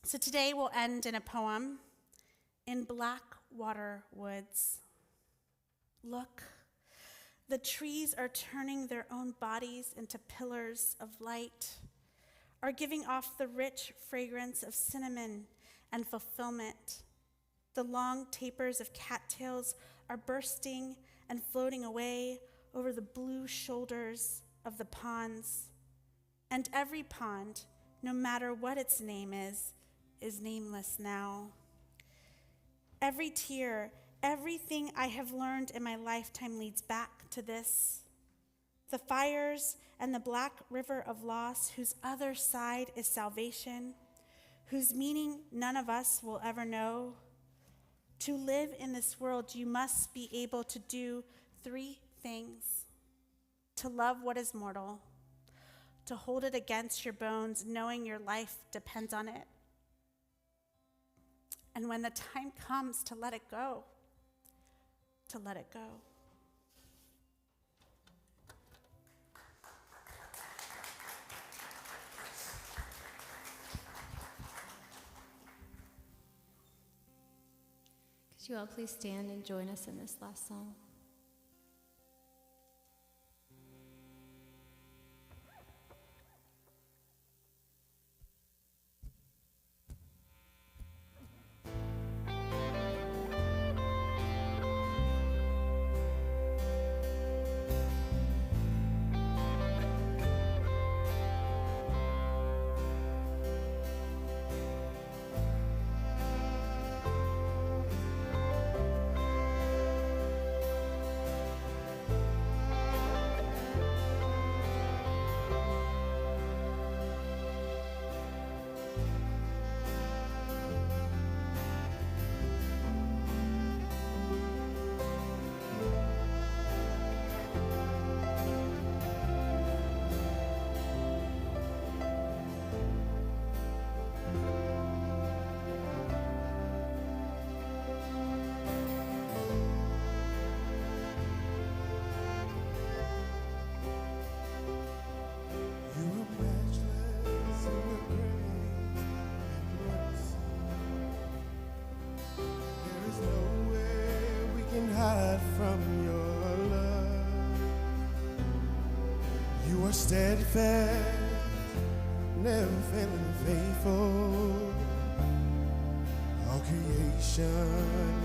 So today we'll end in a poem. In Blackwater Woods. Look, the trees are turning their own bodies into pillars of light, are giving off the rich fragrance of cinnamon and fulfillment. The long tapers of cattails are bursting and floating away over the blue shoulders of the ponds. And every pond, no matter what its name is nameless now. Every tear, everything I have learned in my lifetime leads back to this. The fires and the black river of loss, whose other side is salvation, whose meaning none of us will ever know. To live in this world, you must be able to do 3 things: to love what is mortal, to hold it against your bones, knowing your life depends on it, and when the time comes to let it go, to let it go. Could you all please stand and join us in this last song? Hide from your love. You are steadfast, never failing faithful. All creation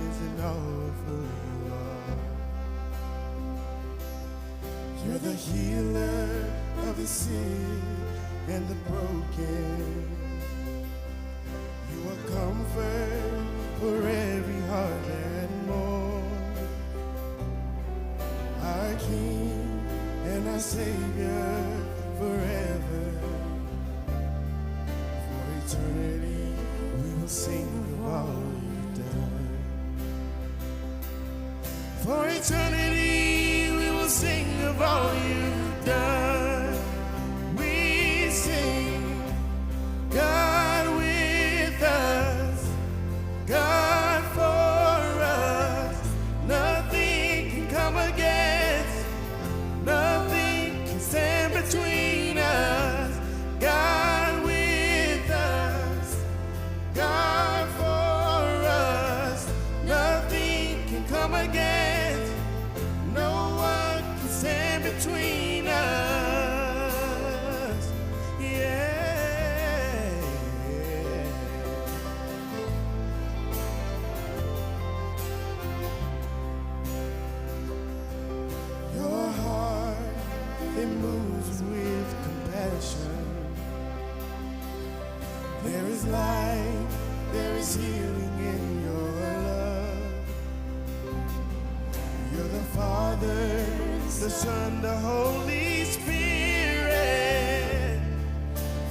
is in awe of who you are. You're the healer of the sick and the broken. You are comfort for every heart that mourns. Our King and our Savior forever. For eternity we will sing of all you've done. For eternity we will sing of all you've done. We sing, God with us, God for us. Nothing can come against, nothing can stand between us. God with us, God for us. Nothing can come against, no one can stand between us. Yeah. Your heart, it moves with compassion. There is light, there is healing in your love. You're the Father, the Son, the Holy Spirit.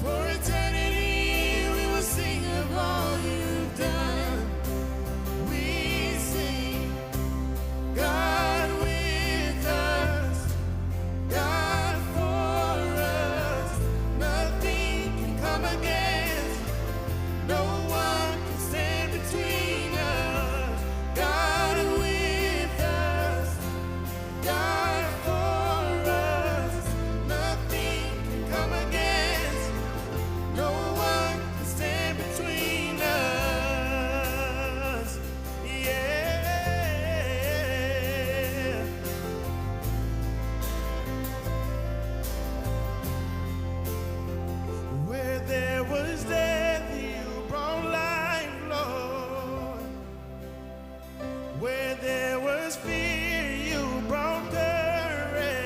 For eternity we will sing of all you've done. We sing, God with us, God for us. Nothing can come against, no one can stand between us. God with us, God for us. Nothing can come against, no one can stand between us. Yeah. Where there was death, you brought life, Lord. Where there was fear, you brought courage.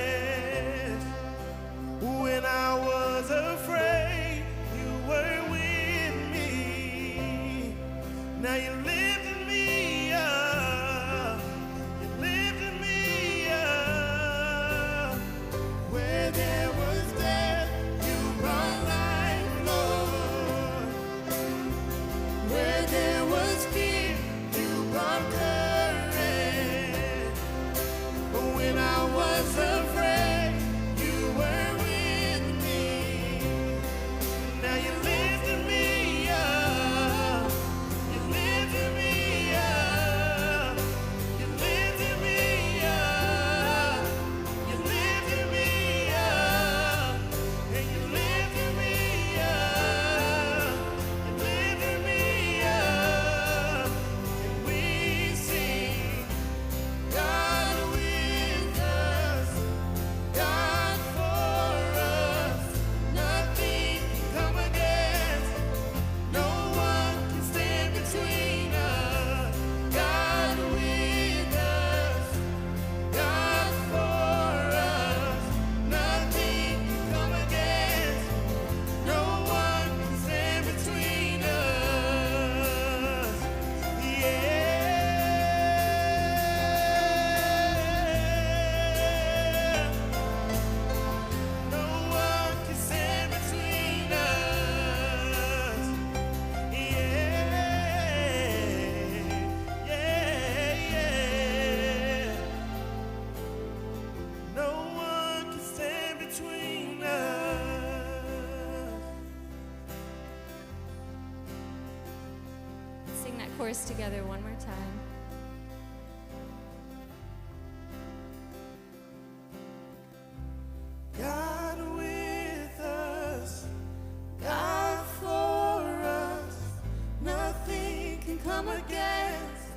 When I was afraid, you were with me. Now you lifted me up. You lifted me up. Where there was death, you brought life, Lord. chorus together one more time. God with us, God for us, nothing can come against,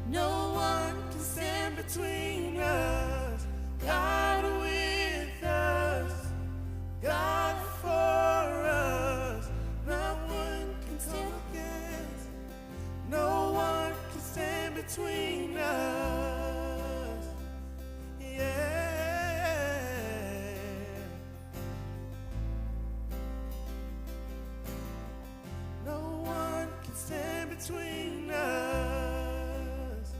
no one can stand between us. God with us, God for us, no one can come against, no one can stand between us. Yeah. No one can stand between us.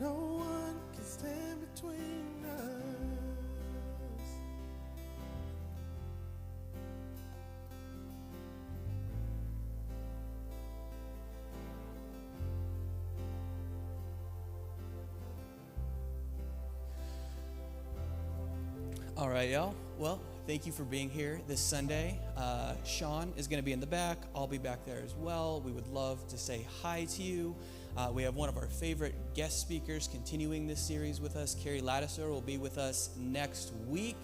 No one can stand between us. All right, y'all. Well, thank you for being here this Sunday. Sean is going to be in the back. I'll be back there as well. We would love to say hi to you. We have one of our favorite guest speakers continuing this series with us. Carrie Lattiser will be with us next week.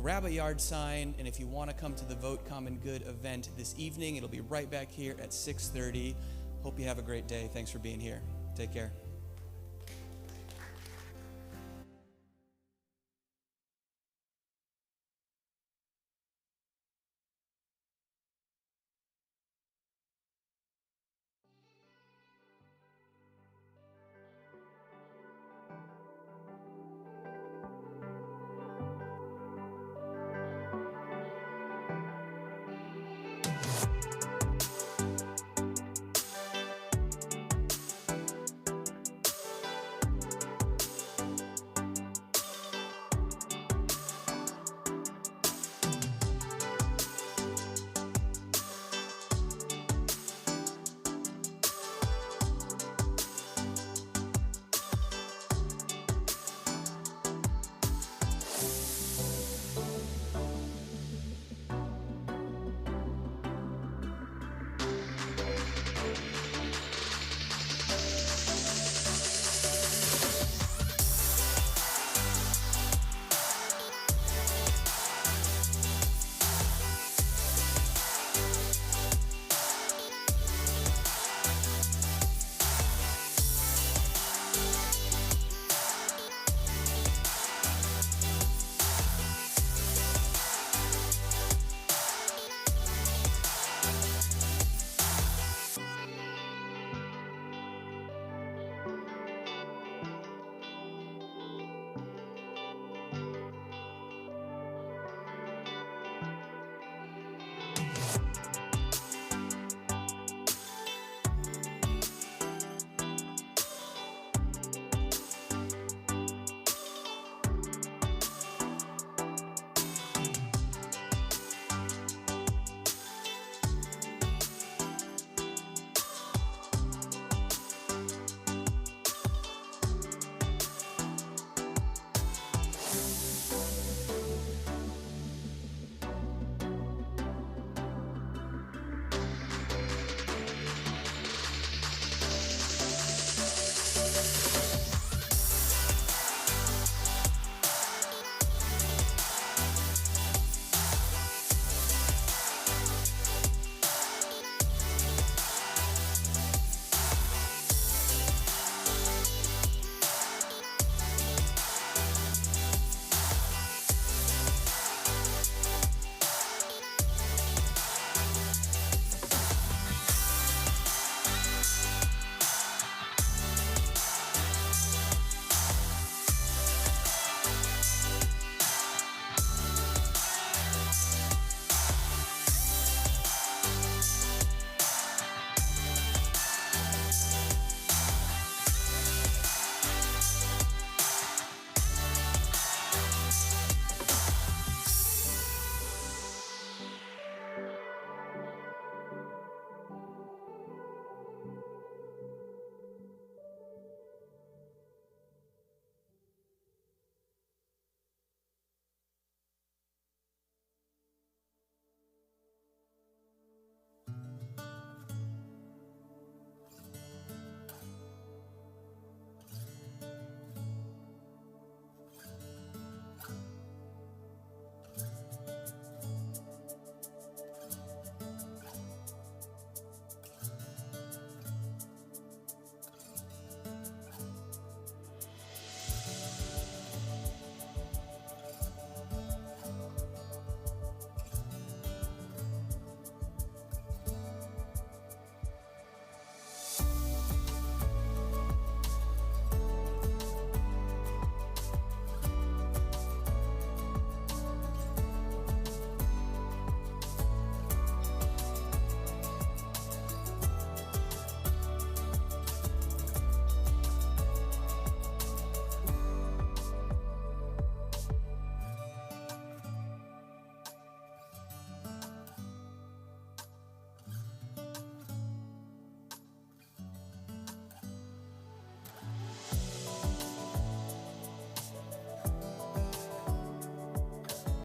Grab a yard sign, and if you want to come to the Vote Common Good event this evening, it'll be right back here at 6:30. Hope you have a great day. Thanks for being here. Take care.